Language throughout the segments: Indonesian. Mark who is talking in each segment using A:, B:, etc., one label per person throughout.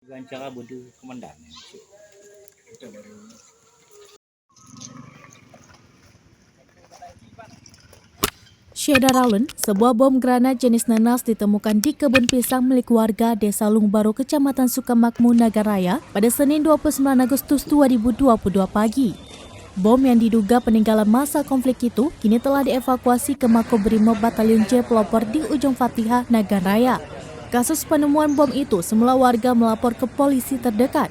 A: Wawancara bodoh komandan. Itu baru.
B: Syedaralun, sebuah bom granat jenis nanas ditemukan di kebun pisang milik warga Desa Lungbaru, Kecamatan Sukamakmur, Nagarraya pada Senin 29 Agustus 2022 pagi. Bom yang diduga peninggalan masa konflik itu kini telah dievakuasi ke Makobrimob Batalion C Pelopor di Ujung Fatihah, Nagarraya. Kasus penemuan bom itu semula warga melapor ke polisi terdekat.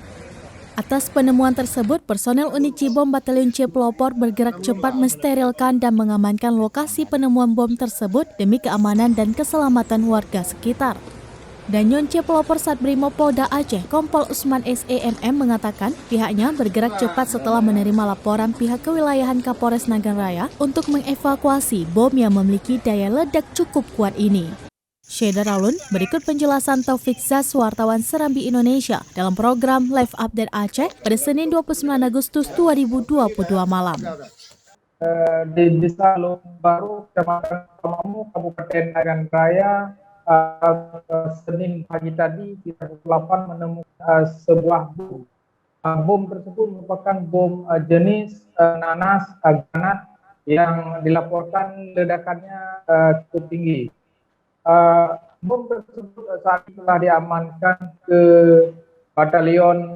B: Atas penemuan tersebut, personel unit Cibom Batalion C Pelopor bergerak cepat mensterilkan dan mengamankan lokasi penemuan bom tersebut demi keamanan dan keselamatan warga sekitar. Danyon C Pelopor Satbrimob Polda Aceh, Kompol Usman SEMM mengatakan pihaknya bergerak cepat setelah menerima laporan pihak kewilayahan Kapolres Nagarraya untuk mengevakuasi bom yang memiliki daya ledak cukup kuat ini. Syedaralun, berikut penjelasan Taufik Zaz, wartawan Serambi Indonesia dalam program Live Update Aceh pada Senin 29 Agustus 2022 malam.
C: Di Desa Lungbaru, Kecamatan Sukamakmur, Kabupaten Naganraya, Senin pagi tadi kita 8 menemukan sebuah bom. Bom tersebut merupakan bom jenis nanas granat yang dilaporkan ledakannya cukup tinggi. Bom tersebut saat ini telah diamankan ke Batalion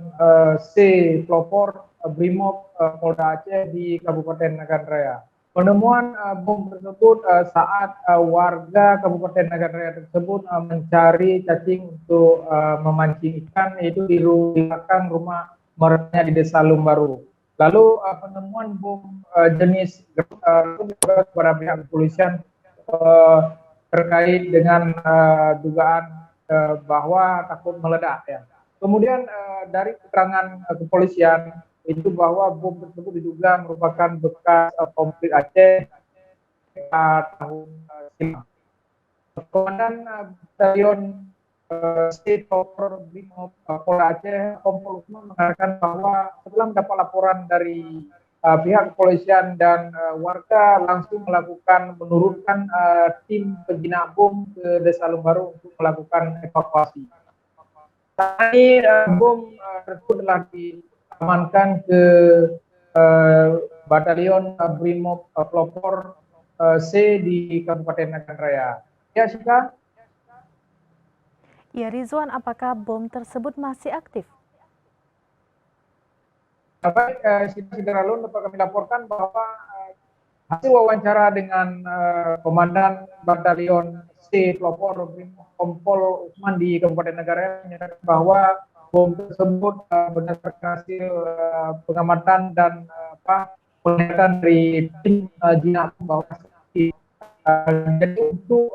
C: C Pelopor Brimob Polda Aceh di Kabupaten Naganraya. Penemuan bom tersebut saat warga Kabupaten Naganraya tersebut mencari cacing untuk memancing ikan, yaitu di belakang rumah mereka di Desa Lungbaru. Lalu penemuan bom jenis kepada pihak kepolisian terkait dengan dugaan bahwa takut meledak ya. Kemudian dari keterangan kepolisian itu bahwa bom tersebut diduga merupakan bekas konflik Aceh tahun silam. Komandan Batalion C Pelopor Brimob Polda Aceh, Kompol Usman mengatakan bahwa setelah mendapat laporan dari pihak kepolisian dan warga langsung menurunkan tim penjinak bom ke Desa Lungbaru untuk melakukan evakuasi. Saat ini bom tersebut telah diamankan ke Batalion Brimob Pelopor C di Kabupaten Naganraya. Ya, Sika.
B: Ya, Rizwan, apakah bom tersebut masih aktif?
C: Baik, Sederalun dapat kami laporkan bahwa hasil wawancara dengan Komandan Batalion C Pelopor Kompol Usman di Kabupaten Naganraya menyatakan bahwa bom tersebut berdasarkan hasil pengamatan dan penelitian dari tim jinak bahwa jadi untuk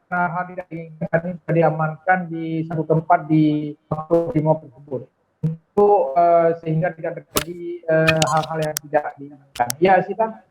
C: hal tidak diinginkan ini diamankan di satu tempat di Makobrimob tersebut. Itu sehingga tidak terjadi hal-hal yang tidak diinginkan. Ya, Sita.